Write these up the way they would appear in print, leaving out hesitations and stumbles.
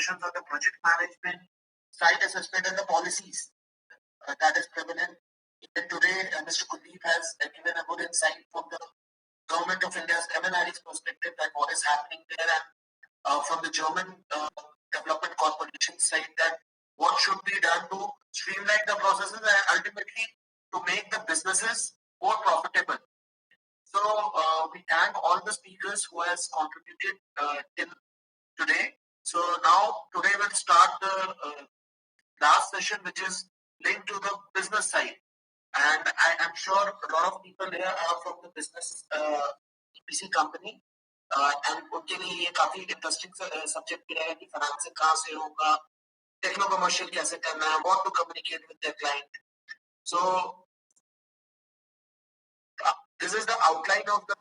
discussions on the project management, site assessment, and the policies that is prevalent. Even today, Mr. Kuldeep has given a good insight from the Government of India's MNRE's perspective that what is happening there, and from the German Development Corporation side that what should be done to streamline the processes and ultimately to make the businesses more profitable. So we thank all the speakers who has contributed till today. So now today we'll start the last session, which is linked to the business side. And I am sure a lot of people here are from the business EPC company. And उनके लिए ये काफी interesting subject भी रहेगा कि financing कहाँ से होगा, टेक्नो कमर्शियल कैसे करना है, what to communicate with their client. So this is the outline of the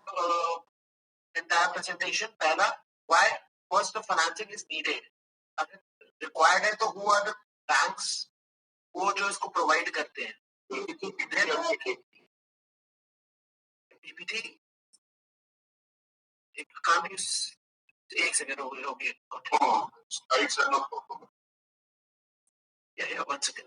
entire presentation. पहला, why first the financing is needed. Required है तो who are the banks वो जो इसको provide करते हैं. PPT can't use. एक सेकंड हो गया. Okay. Yeah. 1 second.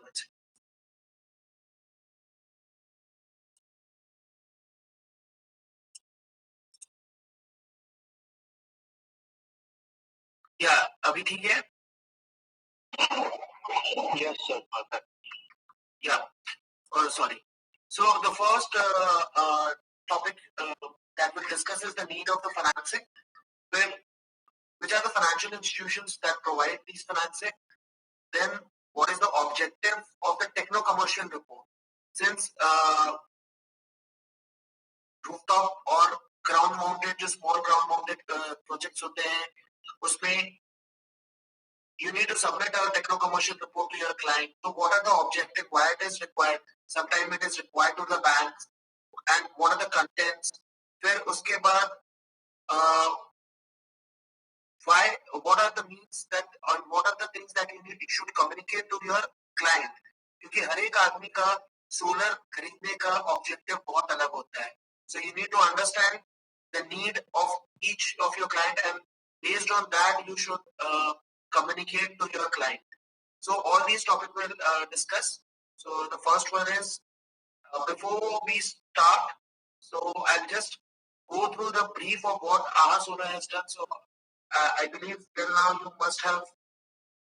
Yeah, अभी ठीक है? Yes, sir. Perfect. Yeah. Oh, sorry. So the first topic that we'll discuss is the need of the financing. Which are the financial institutions that provide these financing? Then what is the objective of the techno-commercial report? Since rooftop or ground-mounted, जो small ground-mounted projects होते हैं, उसमें you need to submit a techno-commercial report to your client. So what are the objectives? Why it is required? Sometimes it is required to the banks. And what are the contents? फिर उसके बाद what are the means that, or what are the things that you should communicate to your client? क्योंकि हर एक आदमी का solar खरीदने का objective बहुत अलग होता है. So you need to understand the need of each of your client, and based on that you should communicate to your client. So all these topics we'll discuss. So the first one is before we start, so I'll just go through the brief of what AHA Solar has done. So I believe till now you must have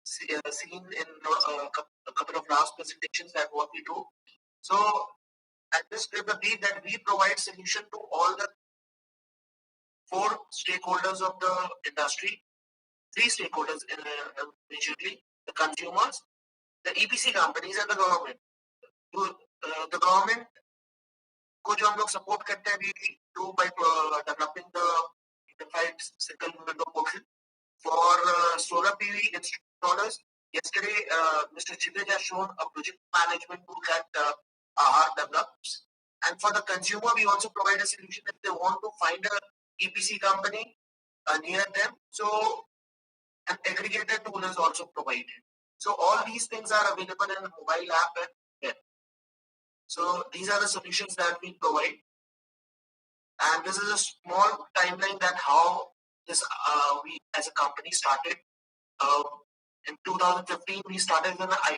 seen in a couple of last presentations that what we do. So at this give the brief that we provide solution to all the 4 stakeholders of the industry. 3 stakeholders majorly: the consumers, the EPC companies, and the government. The government को जो हम लोग support करते हैं, we do by developing the unified single window portal for solar PV installers. Yesterday, Mr. Chidej has shown a project management tool that AHA develops. And for the consumer, we also provide a solution if they want to find a EPC company near them. So an aggregator tool is also provided. So all these things are available in the mobile app and web. So these are the solutions that we provide. And this is a small timeline that how this we as a company started. In 2015, we started with an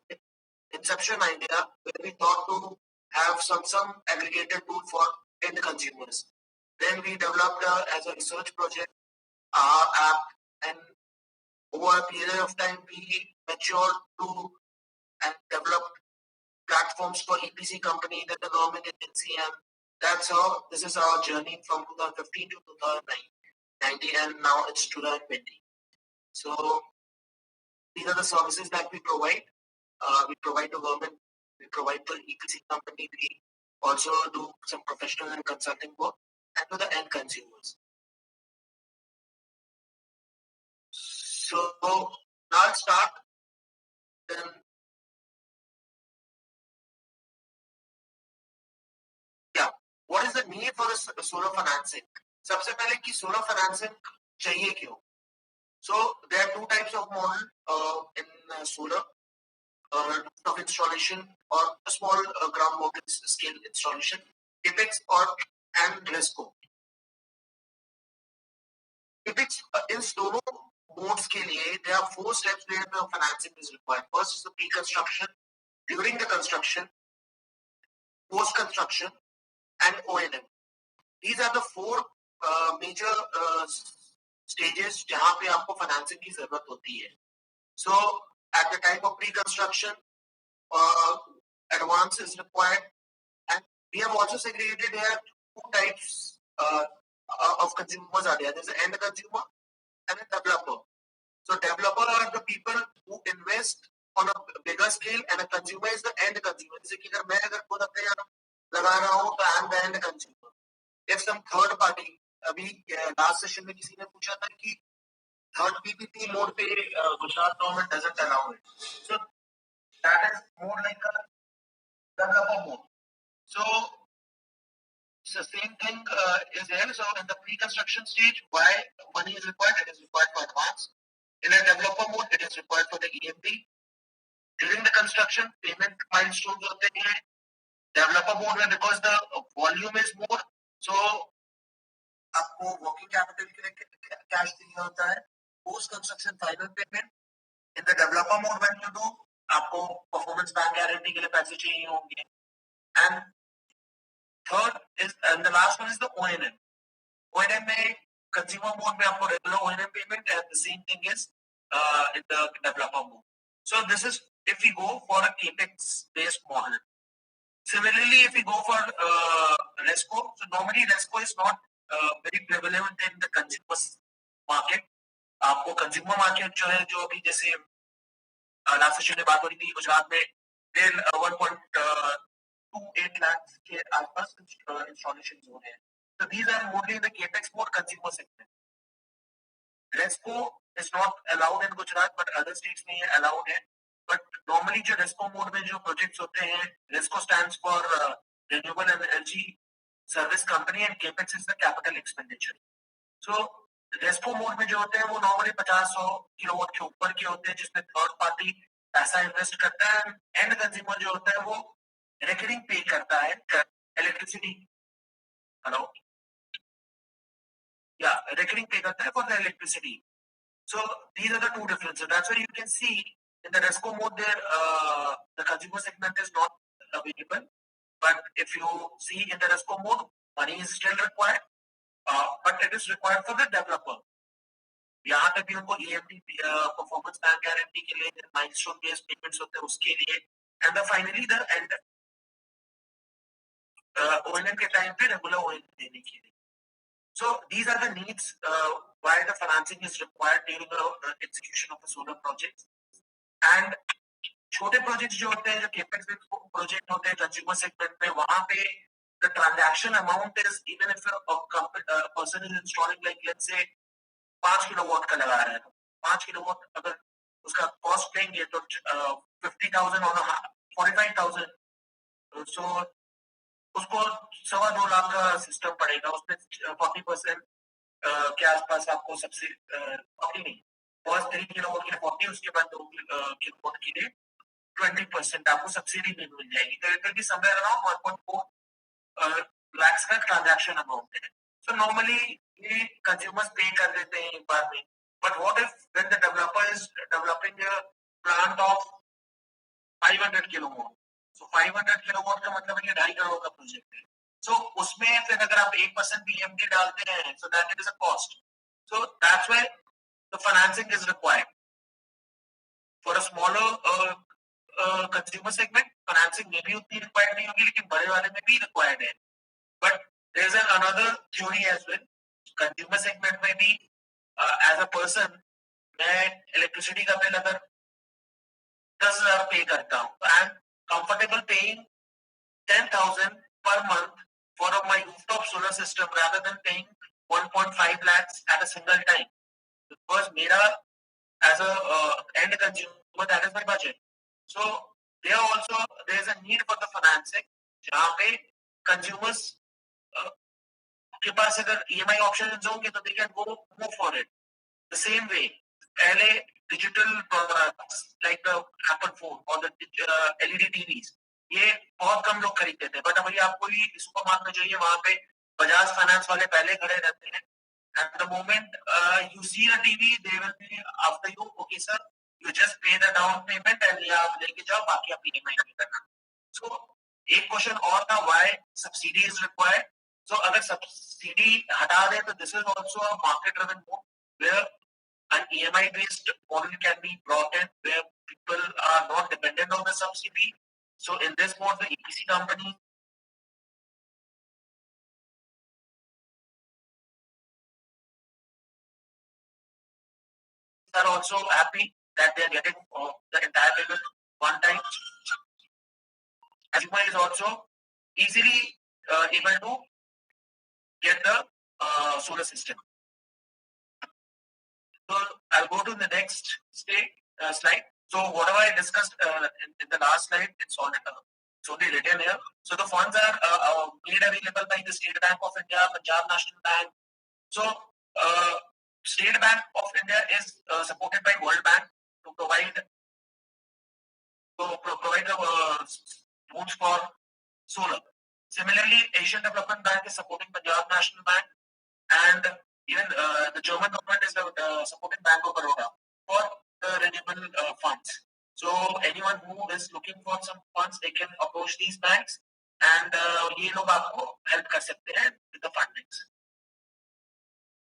inception idea where we thought to have some aggregator tool for end consumers. Then we developed as a research project our app, and over a period of time we matured to and developed platforms for EPC company, then the government agency, and that's how this is our journey from 2015 to 2019, and now it's 2020. So these are the services that we provide. We provide to government, we provide to EPC company, we also do some professional and consulting work, and to the end consumers. So now I'll start. Then what is the need for the solar financing? सबसे पहले कि solar financing चाहिए क्यों? So there are 2 types of model in solar of installation or a small ground mounted scale installation, CapEx and RESCO. CapEx इन दोनों modes के लिए there are 4 steps where the financing is required. First is the pre-construction, during the construction, post-construction, and O&M. These are the 4 major stages जहाँ पे आपको financing की जरूरत होती है. So at the time of pre-construction, advance is required, and we have also segregated here 2 types of consumers are there. There's an end consumer and a developer. So developer are the people who invest on a bigger scale, and a consumer is the end consumer. जैसे कि अगर मैं खुद अपने यहाँ लगा रहा हूँ तो I am the end consumer. If some third party, अभी last session में किसी ने पूछा था कि third PPP mode पे Gujarat government doesn't allow it. So that is more like a developer mode. So same thing is there. So in the pre-construction stage, why money is required? It is required for advance. In a developer mode, it is required for the EMD. During the construction, payment milestones होते हैं. Developer mode में because the volume is more, so आपको working capital के लिए cash चाहिए होता है. Post construction final payment. In the developer mode when you do, आपको performance bank guarantee के लिए पैसे चाहिए होंगे. And third is, and the last one is the O&M. O&M में consumer mode में आपको regular O&M payment, and the same thing is in the developer mode. So this is if we go for a capex based model. Similarly, if we go for RESCO, so normally RESCO is not very prevalent in the consumer market. आपको consumer market जो है, जो अभी जैसे last session में बात हो रही थी, गुजरात में 1.28 लाख के आसपास इंस्टॉलेशन हो रहे हैं. So these are mostly in the capex mode consumer segment. RESCO is not allowed in Gujarat, but other states में ये allowed है. But normally जो RESCO mode में जो projects होते हैं, RESCO stands for Renewable Energy Service Company, and capex is the capital expenditure. So RESCO mode में जो होते हैं वो normally 50-100 किलोवाट के ऊपर के होते हैं, जिसमें थर्ड पार्टी पैसा इन्वेस्ट करता है. एंड कंज्यूमर जो होता है वो रिकरिंग पे करता है electricity. Hello, yeah, recurring pay करता है for the electricity. So these are the 2 differences. That's why you can see in the RESCO mode there the consumer segment is not available, but if you see in the RESCO mode, money is still required, but it is required for the developer. यहाँ तक भी उनको EMD performance bank guarantee के लिए, milestone based payments होते हैं उसके लिए, and the finally the end O&M के टाइम पे regular O&M देने के लिए. So these are the needs why the financing is required during the execution of the solar projects. And छोटे projects जो होते हैं, जो capex project होते हैं consumer segment में, वहाँ पे the transaction amount is, even if a person is installing like let's say 5 kilowatt का लगा रहा है, तो 5 kilowatt अगर उसका cost लेंगे तो 50,000 और 45,000, so उसको 2.25 लाख का सिस्टम पड़ेगा. उसमें 40% के आसपास आपको सबसे 40 नहीं, फर्स्ट 3 किलोवाट के लिए 40, उसके बाद 2 किलोवाट के लिए 20% आपको सब्सिडी में मिल जाएगी. तो it will be somewhere around 1.4 lakh का ट्रांजैक्शन अमाउंट है. सो नॉर्मली ये कंज्यूमर्स पे कर देते हैं एक बार में. But what if when the developer is developing a plant of 500 kilowatt, so 500 kilowatt का मतलब है 2.5 करोड़ का प्रोजेक्ट है. So उसमें फिर अगर आप 1% BMD डालते हैं, so that it is a cost. So that's why the financing is required. For a smaller consumer segment, financing में भी उतनी required नहीं होगी, लेकिन बड़े वाले में भी required है. But there is another theory as well. Consumer segment में भी as a person मैं electricity का बिल अगर 10,000 पे करता हूँ, I am comfortable paying 10,000 per month for my rooftop solar system rather than paying 1.5 lakhs at a single time, because mera as a end consumer, that is my budget. So there is a need for the financing जहाँ पे consumers के पास अगर EMI options होंगे तो they can go for it. The same way पहले digital products like the Apple phone or the LED TVs ये बहुत कम लोग खरीदते थे, बट अभी आपको भी सुपर मार्केट में जाइए, वहां पे बजाज फाइनेंस वाले पहले खड़े रहते हैं At the moment you see a TV, they will be after you, okay sir, you just pay the down payment and ये आप लेके जाओ, बाकी आप EMI नहीं करना. So एक क्वेश्चन और था, why subsidy is required. So अगर subsidy हटा दे तो this is also a market driven move where an EMI based model can be brought in where people are not dependent on the subsidy. So in this mode the EPC company are also happy that they are getting the entire payment one time. Consumer is also easily able to get the solar system. So I'll go to the next slide. So whatever I discussed in the last slide, it's only written here. So the funds are made available by the State Bank of India, Punjab National Bank. So State Bank of India is supported by World Bank to provide the loans for solar. Similarly, Asian Development Bank is supporting Punjab National Bank, and even the German government is supporting Bank of Baroda for the renewable funds. So anyone who is looking for some funds, they can approach these banks, and ये लोग आपको help कर सकते हैं with the fundings.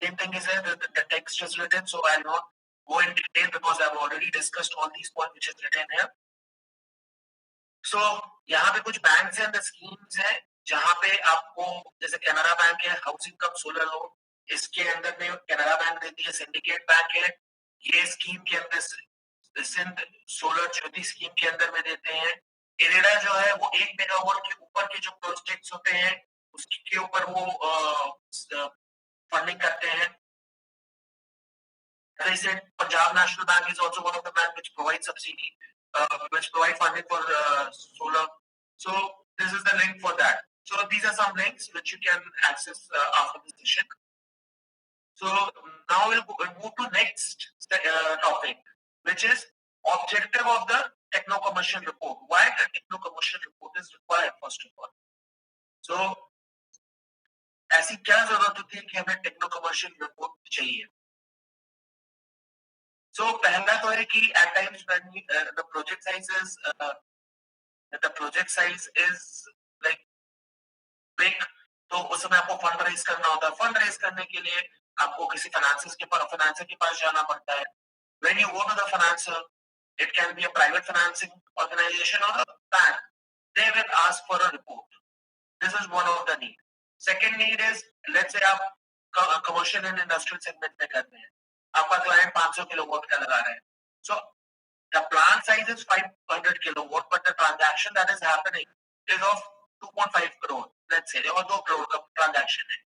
Same thing is that the text is written, so I'll not go in detail because I've already discussed all these points which is written here. So यहाँ पे कुछ banks हैं, the schemes हैं जहाँ पे आपको जैसे Canara bank है, हाउसिंग कम सोलर लोन, इसके अंदर में कैनरा बैंक देती है, सिंडिकेट बैंक है, ये स्कीम के अंदर सिंध सोलर ज्योति स्कीम के अंदर में देते हैं. इरेडा जो है वो 1 मेगावाट के ऊपर के जो प्रोजेक्ट्स होते हैं उसके ऊपर वो फंडिंग करते हैं. As I said, Punjab National Bank is also one of the banks which provides subsidy, which provide funding for solar. So this is the link for that. So these are some links which you can access after this session. So now we'll move to next topic, which is objective of the techno-commercial report. Why the techno-commercial report is required first of all. So ऐसी क्या जरूरत होती है कि हमें techno-commercial report चाहिए. So पहला तो है कि at times when the project size is like big, तो उस समय आपको फंड रेज करना होता है. फंड रेज करने के लिए आपको किसी फाइनेंसर के पास जाना पड़ता है. When you go to the financer, it can be a private financing organization or a bank. They will ask for a report. This is one of the need. Second need is, let's say आप commercial and industrial segment में करते हैं, आपका client 500 kilowatt का लगा रहा है. So the plant size is 500 kilowatt, but the transaction that is happening is of 2.5 crore, let's say, और 2 crore का transaction है.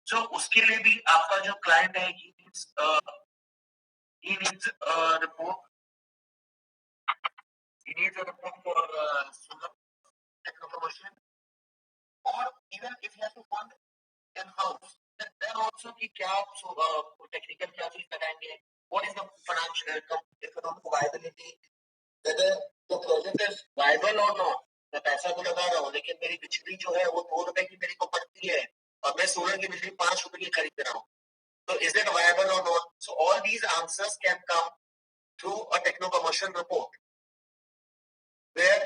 So उसके लिए भी आपका जो client है, he needs a report. He needs a report for solar techno-commercial, or even if he has to fund in-house, then also कि क्या technical क्या चीज लगाएंगे, what is the financial economic viability, whether the project is viable or not. मैं पैसा तो लगा रहा हूँ लेकिन मेरी बिजली जो है वो 2 रुपए की मेरी को पड़ती है और मैं सोलर की बिजली 5 रुपए की खरीद रहा हूँ. So is it viable or not? So all these answers can come through a techno-commercial report, where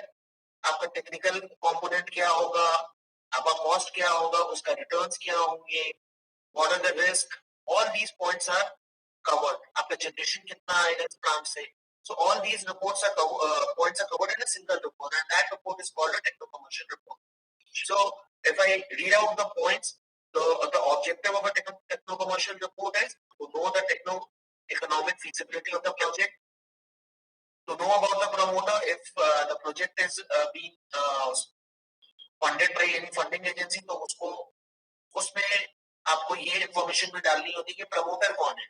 आपका टेक्निकल कंपोनेंट क्या होगा, आपका कॉस्ट क्या होगा, उसका रिटर्न्स क्या होंगे, what are the risk, all these points are covered. आपका जनरेशन कितना आएगा इस प्लांट से. So all these reports are points are covered in a single report, and that report is called a techno-commercial report. So if I read out the points, the objective of a techno-commercial report is to know the techno-economic feasibility of the project, to know about the promoter if the project is being funded by any funding agency, तो उसमें आपको ये information भी डालनी होती है कि promoter कौन है,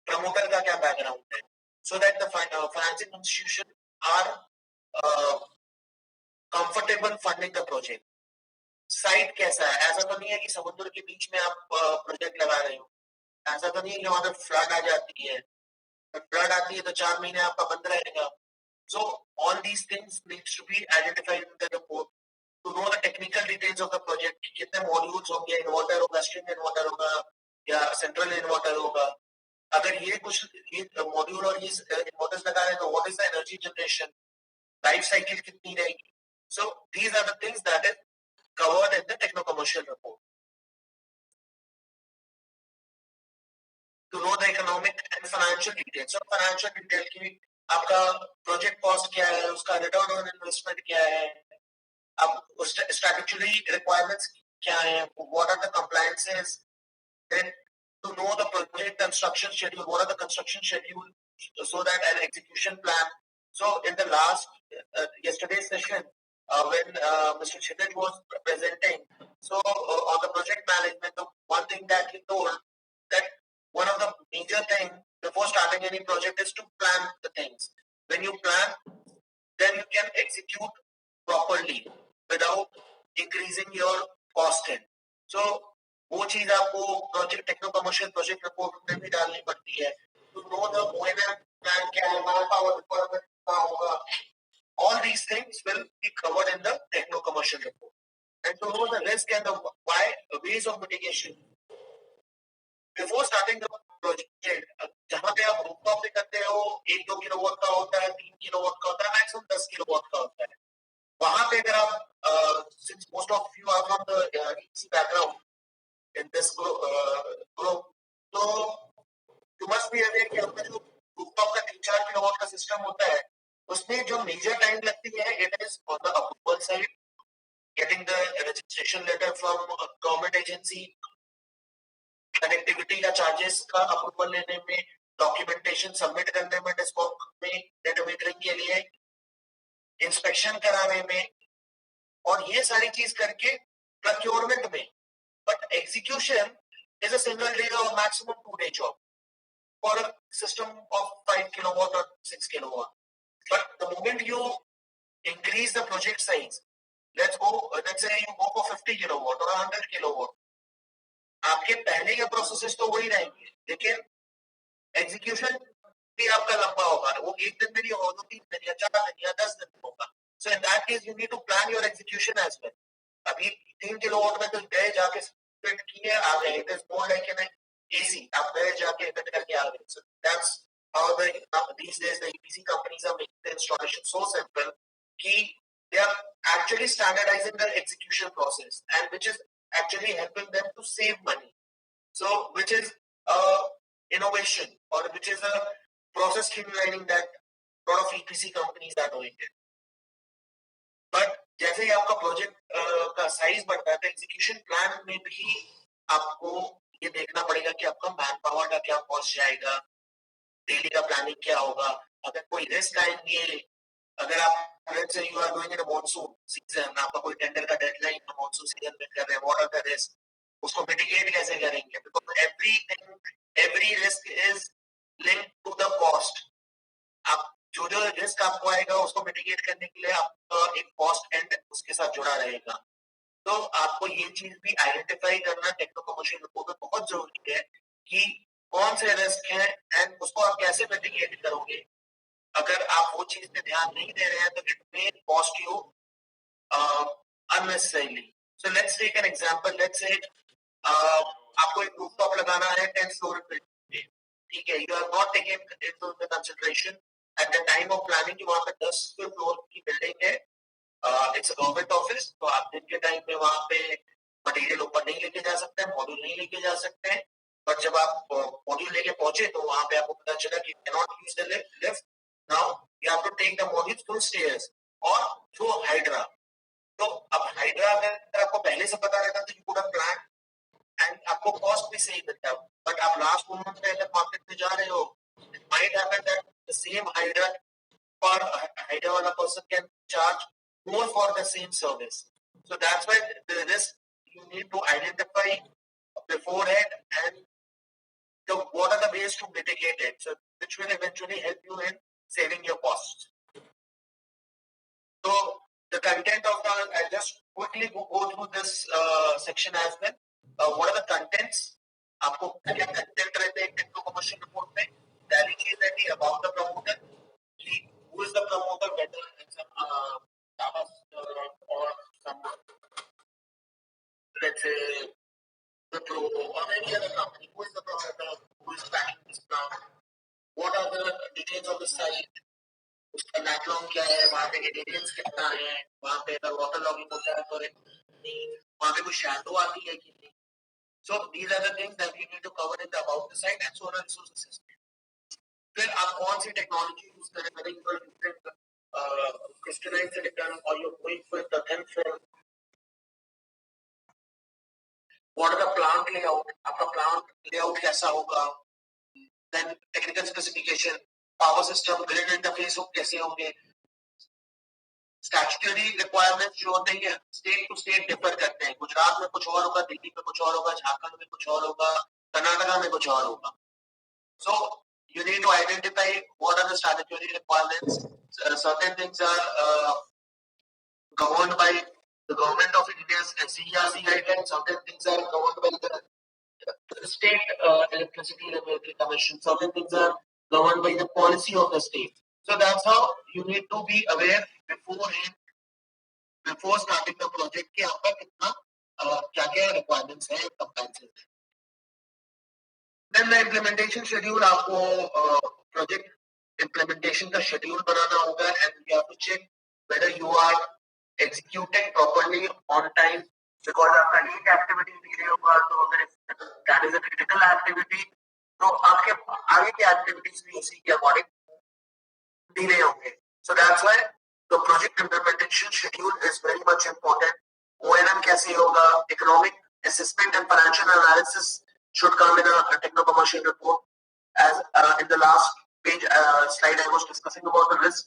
प्रमोटर का क्या बैकग्राउंड है, so that the financing institution are comfortable funding the project. Site कैसा है, ऐसा तो नहीं है कि समुद्र के बीच में आप प्रोजेक्ट लगा रहे हो, ऐसा तो नहीं है कि वहां पे फ्लड आ जाती है, फ्लड आती है तो 4 महीने आपका बंद रहेगा. So all these things needs to be identified in the report to know the technical details of the project. कितने modules होंगे, इन्वर्टर होगा, स्ट्रिंग इन्वर्टर होगा, या सेंट्रल इन्वर्टर होगा. अगर ये कुछ ये मॉड्यूल और ये इन्वर्टर्स लगा रहे हैं तो what is the energy generation, life cycle कितनी रहेगी. So these are the things that is covered in the techno-commercial report. To know the economic and financial details. So financial detail की आपका project cost क्या है, उसका return on investment क्या है, अब statutory requirements क्या है, what are the compliances, then to know the project construction schedule, what are the construction schedule, so that an execution plan. So in the last yesterday's session, when Mr. Chidit was presenting, so on the project management, the one thing that he told that one of the major things before starting any project is to plan the things. When you plan, then you can execute properly without increasing your cost in. So वो चीज आपको project techno commercial project report में भी डालनी पड़ती है. To know the O&M plan क्या है, मैन पावर रिक्वायरमेंट क्या होगा, all these things will be covered in the techno commercial report. And to know the risk and the ways of mitigation. Before starting the project, जहाँ पे आप rooftop पे करते हो 1-2 किलोवाट का होता है, 3 किलोवाट का होता है, मैक्सिमम 10 किलोवाट का होता है. वहाँ पे अगर आप since most of you are from the EPC background in this group, so you must be aware कि आपका जो रूफटॉप का 3-4 किलोवाट का सिस्टम होता है, उसमें जो मेजर टाइम लगती है, it is on the approval side, getting the registration letter from a government agency, connectivity या चार्जेस का अप्रूवल लेने में, डॉक्यूमेंटेशन सबमिट करने में, डिस्कॉम में डेटा मीटरिंग के लिए, इंस्पेक्शन कराने में, और ये सारी चीज करके प्रोक्योरमेंट में. But execution is a single day or maximum 2-day job for a system of 5 kilowatt or 6 kilowatt. But the moment you increase the project size, let's say you go for 50 kilowatt or 100 kilowatt, आपके पहले के processes तो वही रहेंगे, लेकिन execution भी आपका लंबा होगा. वो एक दिन में नहीं होगा, 3 दिन या 4 दिन या 10 दिन होगा. So in that case you need to plan your execution as well. अभी 3 किलोवाट में तो गए जाके फिट किए आ गए. It is more like an AC. आप गए जाके फिट करके आ गए. So that's how these days the EPC companies are making the installation so simple कि they are actually standardizing the execution process, and which is actually helping them to save money. So which is innovation, or which is a process streamlining that a lot of EPC companies are doing it. But जैसे ही आपका project का size बढ़ता है, तो execution plan में भी आपको ये देखना पड़ेगा कि आपका मैन पावर का क्या कॉस्ट जाएगा, डेली का प्लानिंग क्या होगा, अगर कोई रिस्क आएंगे, अगर आप let's say you are doing in a monsoon season, आपका कोई टेंडर का डेडलाइन monsoon season में कर रहे हैं, what are the risks, उसको मिटिगेट कैसे करेंगे, because every risk is linked to the cost. आप जो रिस्क आपको आएगा उसको मिटिगेट करने के लिए आपका एक कॉस्ट एंड उसके साथ जुड़ा रहेगा. तो आपको ये चीज भी आइडेंटिफाई करना टेक्नो कमर्शियल रिपोर्ट में बहुत जरूरी है कि कौन से रिस्क हैं एंड उसको आप कैसे मिटिगेट करोगे. अगर आप वो चीज पे ध्यान नहीं दे रहे हैं तो it may cost you unnecessarily. So let's take an example. Let's say आपको एक रूफटॉप लगाना है 10 फ्लोर पे, ठीक है. You have not taken into the consideration at the time of planning कि वहाँ पे 10 फ्लोर की बिल्डिंग है, इट्स अ गवर्नमेंट ऑफिस, तो आप दिन के टाइम में वहाँ पे मटेरियल ऊपर नहीं लेके जा सकते हैं, मॉड्यूल नहीं लेके जा सकते हैं. बट जब आप मॉड्यूल लेके पहुंचे तो वहाँ पे आपको पता चला कि can not use the lift, now you have to take the module through stairs और थ्रू हाइड्रा. तो अब हाइड्रा अगर आपको पहले से पता रहता तो you could have plan and आपको कॉस्ट भी सही मिलता. बट आप लास्ट मोमेंट पे अगर मार्केट में जा रहे हो, it might happen that the same hydra वाला person can charge more for the same service. So that's why the risk you need to identify beforehand, and what are the ways to mitigate it, so which will eventually help you in saving your costs. So the content of I'll just quickly go through this section as well. What are the contents? आपको क्या content रहते हैं techno commercial report में. पहली चीज रहती है about the promoter, कि who is the promoter, whether it's or some, let's say Wipro or any other company, backlog क्या है, वहाँ पे एडियंस कितना है, वहाँ पे अगर वाटर लॉगिंग होता है तो नहीं, वहाँ पे कोई शैडो आती है कि नहीं. So these are the things that you need to cover in the about the site and solar resource assessment. फिर आप कौन सी टेक्नोलॉजी यूज करें, whether you are using crystalline silicon or you're going with the thin film. What are the plant layout? आपका plant layout कैसा होगा? Then technical specification, power system, grid interface हो कैसे होंगे? स्टैट्यूटरी रिक्वायरमेंट्स जो होते हैं स्टेट टू स्टेट डिफर करते हैं. गुजरात में कुछ और होगा, दिल्ली में कुछ और होगा, झारखंड में कुछ और होगा, कर्नाटका में कुछ और होगा. So you need to identify what are the statutory requirements. Certain things are governed by the government of India's CERC guidelines. Certain things are governed by the state electricity regulatory commission. Certain things are governed by the policy of the state. So that's how you need to be aware before starting the project कि आपका कितना क्या क्या requirements हैं, compliances हैं. Then the implementation schedule, आपको project implementation का schedule बनाना होगा and you have to check whether you are executing properly on time, because आपका एक activity delay होगा तो अगर that is a critical activity तो आपके आगे के activities भी उसी के according delay होंगे. So that's why the project implementation schedule is very much important. O&M कैसे होगा, economic assessment and financial analysis should come in a techno-commercial report. As in the last page slide I was discussing about the risk.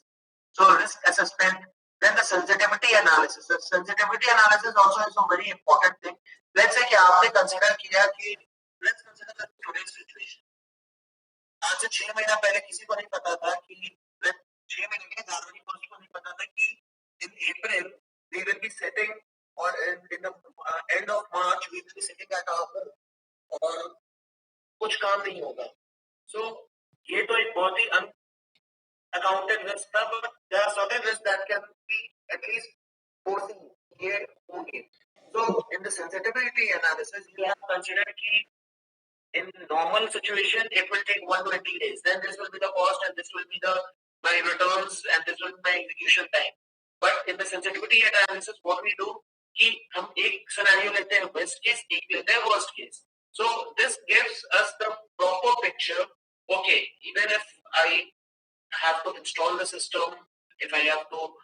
So risk assessment, then the sensitivity analysis. The sensitivity analysis also is a very important thing. Let's say कि आपने consider किया कि let's consider the today's situation. आज से 6 महीना पहले किसी को नहीं पता था कि 6 महीने के जनवरी को किसी को नहीं पता था कि in April we will be sitting or in the end of March we will be sitting at our home और कुछ काम नहीं होगा. So ये तो एक बहुत ही unaccounted risk था, but there are certain risks that can be at least foreseen. ये होंगे. So in the sensitivity analysis you have considered कि in normal situation it will take 120 days. Then this will be the cost and this will be the my returns and this will be my execution time. But in the sensitivity analysis what we do कि हम एक scenario लेते हैं best case, एक लेते हैं worst case. So this gives us the proper picture. Okay, even if I have to install the system, if I have to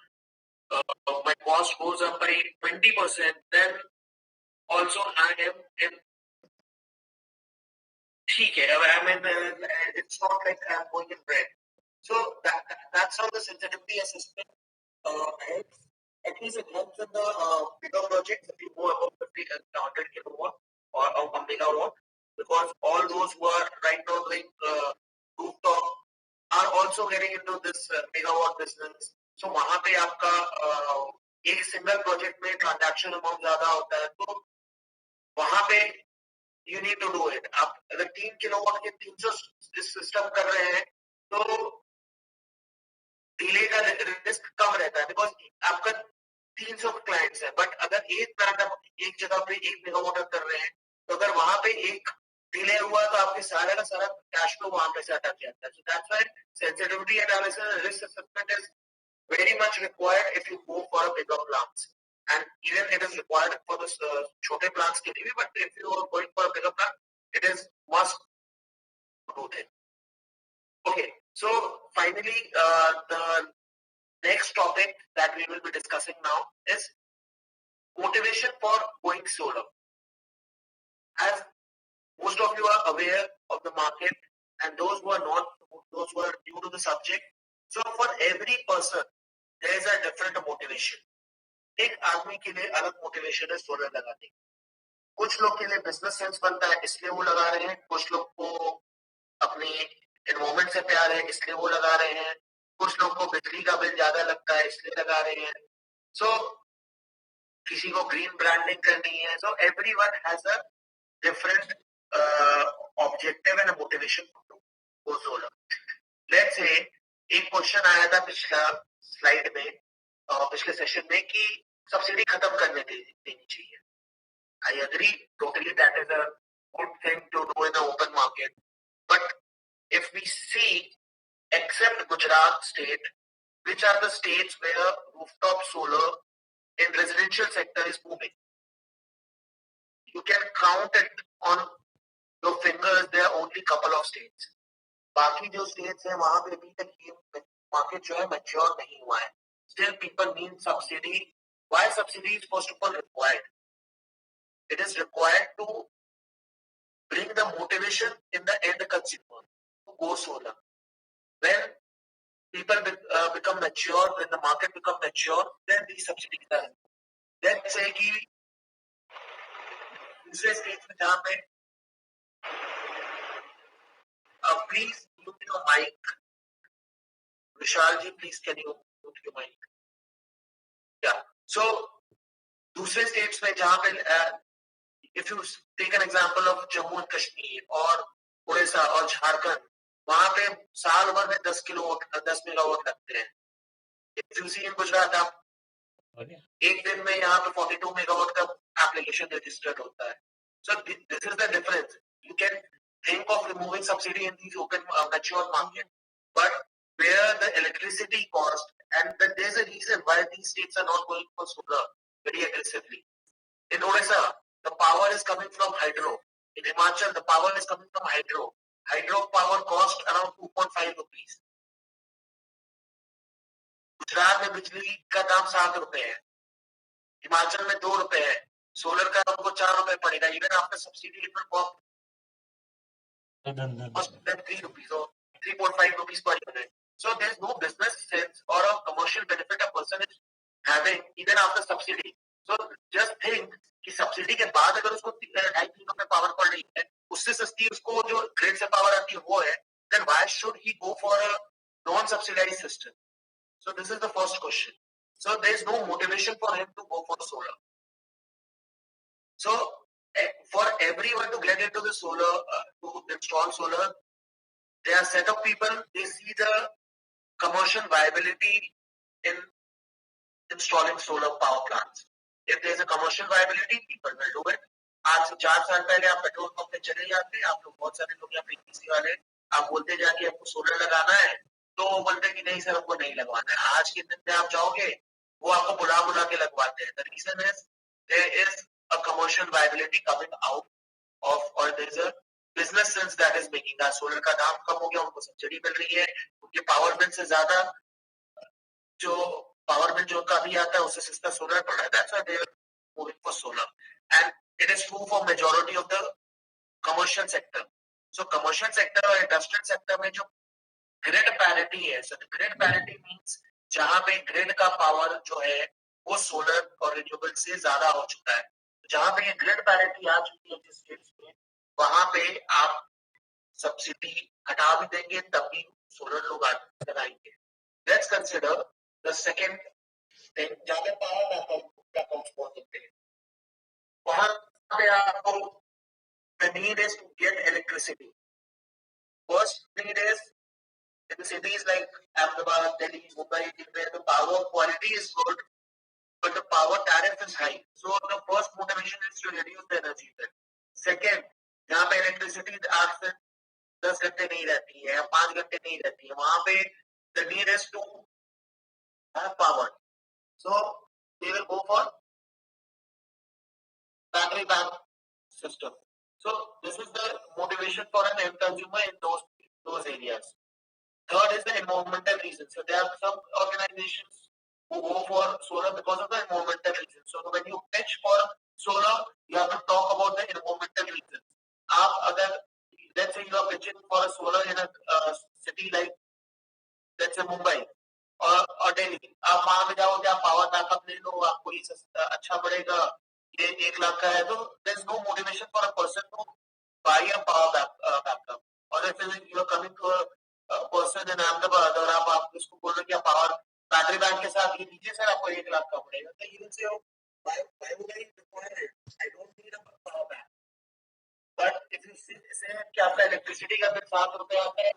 my cost goes up by 20%, then also I am in ठीक है. I mean, it's not like I'm going in red. So that's how the sensitivity assessment helps. At least it helps in the bigger projects if you go above 100 kilowatt or a megawatt, because all those who are right now doing rooftop are also getting into this megawatt business. So वहाँ पे आपका एक single project में transaction amount ज़्यादा होता है, तो वहाँ पे you need to do it. आप अगर 3 किलोवाट के 300 सिस्टम कर रहे हैं तो डिले का रिस्क कम रहता है, बिकॉज आपका 300 क्लाइंट्स है. बट अगर एक प्लांट आप एक जगह पे 1 मेगावाट कर रहे हैं तो अगर वहां पे एक डिले हुआ तो आपके सारे का सारा कैश फ्लो वहां पे से अटक जाता है. So that's why sensitivity analysis and risk assessment is very much required if you go for a bigger plants, and even it is required for the छोटे plants के लिए, but if you are going for a bigger plant it is must do it. Okay, so finally the next topic that we will be discussing now is motivation for going solar. As most of you are aware of the market and those who are not, those who are new to the subject, so for every person there is a different motivation. एक आदमी के लिए अलग motivation है solar लगाने की. कुछ लोग के लिए बिजनेस सेंस बनता है इसलिए वो लगा रहे हैं, कुछ लोग को अपनी एनवायरमेंट से प्यार है इसलिए वो लगा रहे हैं, कुछ लोग को बिजली का बिल ज्यादा लगता है इसलिए लगा रहे हैं. सो किसी को ग्रीन ब्रांडिंग करनी है. So everyone has a different objective and motivation for solar. Let's say एक क्वेश्चन आया था पिछला स्लाइड में, पिछले सेशन में, कि सब्सिडी खत्म करने देनी चाहिए. I agree totally, that is a good thing to do in open market. But if we see, except Gujarat state, which are the states where rooftop solar in residential sector is booming? You can count it on your fingers. There are only couple of states. बाकी जो states हैं वहां पे अभी तक ये market जो है mature नहीं हुआ है. Still people need subsidy. Why subsidy is first of all required? It is required to bring the motivation in the end consumer to go solar. When people become mature, when the market become mature, then these subsidies are. Let's say कि दूसरे states में जहाँ पे please mute your mic. Vishal ji, please can you mute your mic? Yeah. So दूसरे states में जहाँ पे if you take an example of Jammu and Kashmir और उड़ीसा और झारखंड, वहां पे साल भर में 10 मेगावाट लगते हैं. If you see in Gujarat, आप एक दिन में यहाँ पे 42 मेगावाट का एप्लीकेशन रजिस्टर्ड होता है. So this is the difference. You can think of removing subsidy in these open mature market, but where the electricity cost, and there's a reason why these states are not going for solar very aggressively. In Odisha, the power is coming from hydro. In Himachal, the power is coming from hydro. Hydro power cost around 2.5 rupees. Gujarat में बिजली का दाम 7 रुपए है, हिमाचल में 2 रुपए है, solar का आपको 4 रुपए पड़ेगा. Even after subsidy it will cost 3 rupees or 3.5 rupees per unit. So there is no business sense or a commercial benefit a person is having even after subsidy. So just think कि subsidy के बाद अगर उसको 2.5 रुपए power पड़ रही है, उससे सस्ती उसको जो ग्रिड से पावर आती है वो है, then why should he go for a non-subsidized system? So this is the first question. So there is no motivation for him to go for solar. So for everyone to get into the solar, to install solar, there are set of people, they see the commercial viability in installing solar power plants. If there is a commercial viability, people will do it. आज से 4 साल पहले आप petrol pump पे चले जाते हैं, आप लोग बहुत सारे लोग यहाँ पे पीसी वाले, आप बोलते जाके आपको सोलर लगाना है, तो वो बोलते हैं कि नहीं सर हमको नहीं लगवाना है. आज के दिन में आप जाओगे, वो आपको बुला के लगवाते हैं. The reason is there is a commercial viability coming out of, or there is a business sense that is making that solar का दाम कम हो गया, उनको सब्सिडी मिल रही है, उनके पावर बिल से ज्यादा जो पावर बिल जो उनका भी आता है उससे सस्ता सोलर पड़ रहा है. That's why they are moving for solar, and it is true for majority of the commercial sector. So commercial sector और industrial sector में जो grid parity है, so grid parity means जहाँ पे grid का पावर जो है वो सोलर और रिन्यूएबल से ज्यादा हो चुका है. जहाँ पे ये ग्रिड पैरिटी आ चुकी है जिस स्टेट्स में, वहां पे आप सब्सिडी हटा भी देंगे तब भी सोलर लोग लगाएंगे. Let's consider the second thing, जहाँ पे पावर बैकअप्स बहुत होते हैं, वहां पे आपको the need is to get electricity. First need is in cities like Ahmedabad, Delhi, Mumbai, where the power quality is good, but the power tariff is high. So the first motivation is to reduce the energy bill. Second, जहाँ पे electricity 8 से 10 घंटे नहीं रहती है या 5 घंटे नहीं रहती है, वहां पे the need is to have power. So they will go for battery bank system. So this is the motivation for an end consumer in those areas. Third is the environmental reason. So there are some organizations who go for solar because of the environmental reasons. So when you pitch for solar, you have to talk about the environmental reasons. आप अगर let's say you are pitching for a solar in a city like let's say Mumbai or Delhi, आप वहां पे जाओगे, आप power backup ले लो, आपको ये सस्ता अच्छा पड़ेगा, ये 1 लाख का है, तो there is no motivation for a person to buy a power backup. Or if you are coming to a person in Ahmedabad और आप उसको बोल रहे कि आप पावर बैटरी बैंक के साथ ये लीजिए सर आपको 1 लाख का पड़ेगा, तो you will say why would I require it? I don't need a power bank. But if you say कि आपका इलेक्ट्रिसिटी का बिल 7 रुपए आता है,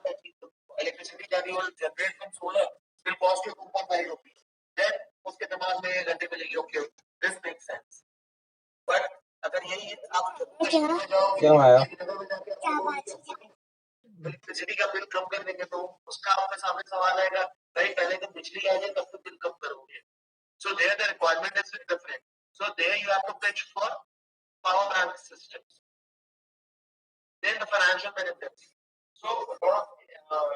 electricity that you will generate from solar will cost you 2.5 rupees. Then उसके दिमाग में ये घंटे मिलेगी, okay, this makes sense. But अगर यही आप क्या आया इलेक्ट्रिसिटी का बिल कम कर देंगे तो उसका आपके सामने सवाल आएगा, भाई पहले तो बिजली आ जाए तब तो बिल कम करोगे. So there the requirement is different. So there you have to pitch for power bank systems. Then the financial benefits. So a lot of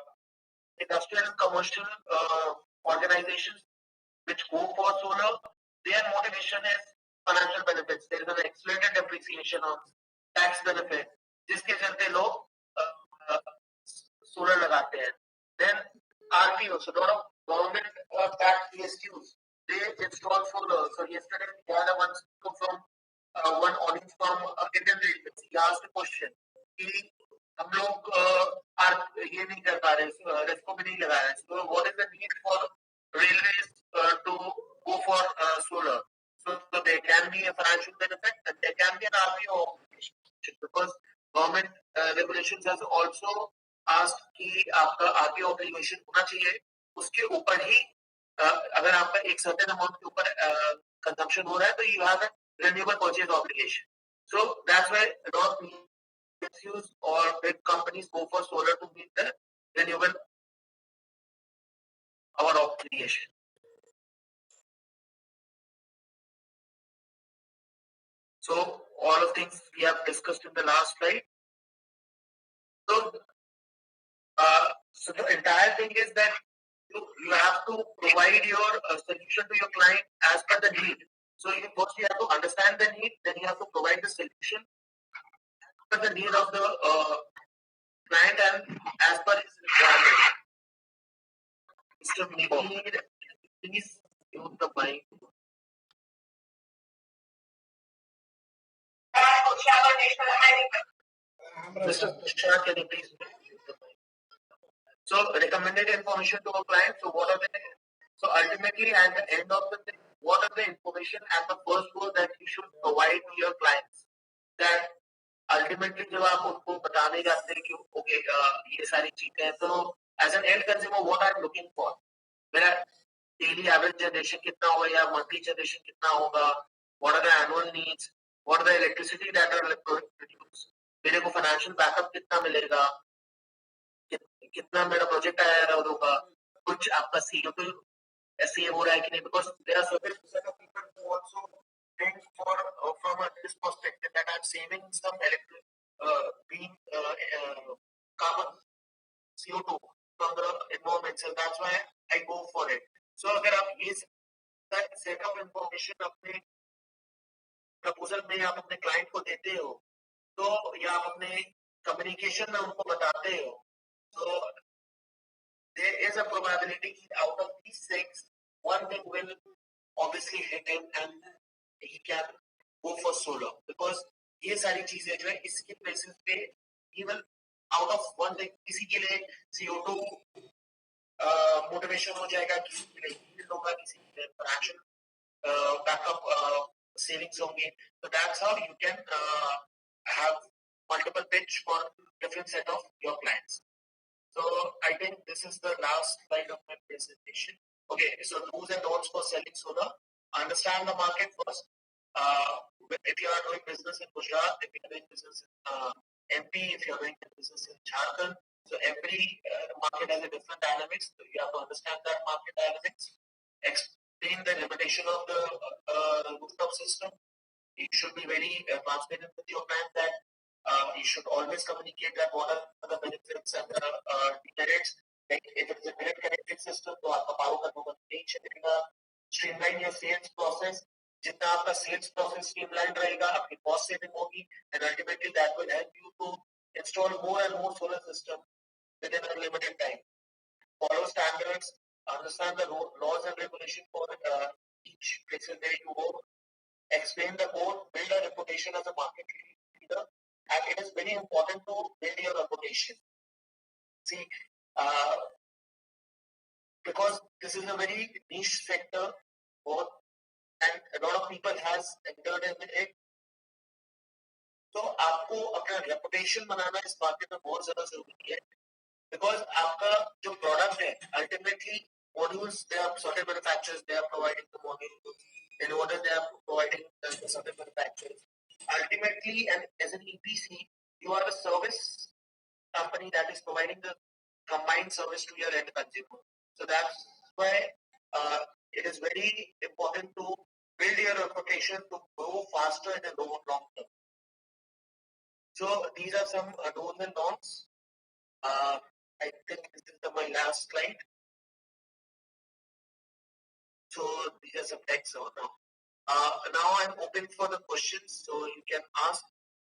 industrial and commercial organizations which go for solar, their motivation is financial benefits. There is an accelerated depreciation on tax benefit, जिसके चलते लोग solar लगाते हैं. Then RPO, so a lot of government tax PSQs, they install solar. So yesterday we had one from one audience from Indian Railways. He asked a question कि हम लोग ये नहीं कर पा रहे, रेस्को भी नहीं लगा रहे. So what is the need for railways to go for solar? So there can be a financial benefit and there can be an RPO obligation because government regulations has also asked कि आपका RPO obligation होना चाहिए. उसके ऊपर ही अगर आपका एक certain amount के ऊपर consumption हो रहा है तो you have a renewable purchase obligation. So that's why a lot of PSUs or big companies go for solar to meet the renewable power obligation. So all of things we have discussed in the last slide. So the entire thing is that you have to provide your solution to your client as per the need. So you first you have to understand the need, then you have to provide the solution as per the need of the client and as per his requirement. Mr. Need, please use the mic. Mr. Tushar, can you please use the mic? So recommended information to a client. So what are the? So ultimately, at the end of the thing, what are the information at the first goal that you should provide to your clients? That ultimately जब आप उनको बताने जाते हैं कि okay ये सारी चीजें हैं तो as an end consumer what I'm looking for मेरा daily average generation कितना होगा या monthly generation कितना होगा, what are the annual needs, what are the electricity that are produced, मेरे को financial backup कितना मिलेगा, कितना मेरा प्रोजेक्ट आया होगा, कुछ आपका CO2 ऐसे हो रहा है कि नहीं, because there are certain set of people who also think for from this perspective that I'm saving some electric being carbon CO2 from the environment, so that's why I go for it. So अगर आप ये set of information अपने proposal में आप अपने client को देते हो तो या आप अपने कम्युनिकेशन में उनको बताते हो, so there is a probability out of these things one thing will obviously hit him and he can go for solar because ये सारी चीजें जो है इसके बेसिस पे he will out of one thing किसी के लिए CO2 मोटिवेशन हो जाएगा, किसी के लिए yield होगा, किसी के लिए financial backup savings होंगे. So that's how you can have multiple pitch for different set of your clients. So I think this is the last slide of my presentation. Okay, so do's and don'ts for selling solar. Understand the market first. If you are doing business in Gujarat, if you are doing business in MP, if you are doing business in Jharkhand, so every market has a different dynamics. So you have to understand that market dynamics. Explain the limitation of the rooftop system. You should be very transparent with your client that you should always communicate that what are the benefits and the demerits. Like if it is a grid connected system, तो आपका power का number नहीं चलेगा. Streamline your sales process. जितना आपका sales process streamline रहेगा, आपकी cost saving होगी, and ultimately that will help you to install more and more solar system within a limited time. Follow standards. Understand the laws and regulations for each place where you work. Explain the code. Build a reputation as a market leader. And it is very important to build your reputation. See, because this is a very niche sector, and a lot of people has entered in it. तो आपको अपना reputation बनाना इस market में बहुत ज़्यादा जरूरी है. Because आपका जो product है, ultimately modules, they are certain manufacturers, they are providing the modules. In order they are providing the certain manufacturers. Ultimately, and as an EPC, you are a service company that is providing the combined service to your end consumer. So that's why it is very important to build your reputation to grow faster in the long term. So these are some do's and don'ts. I think this is my last slide. So these are some text now. Now I'm open for the questions, so you can ask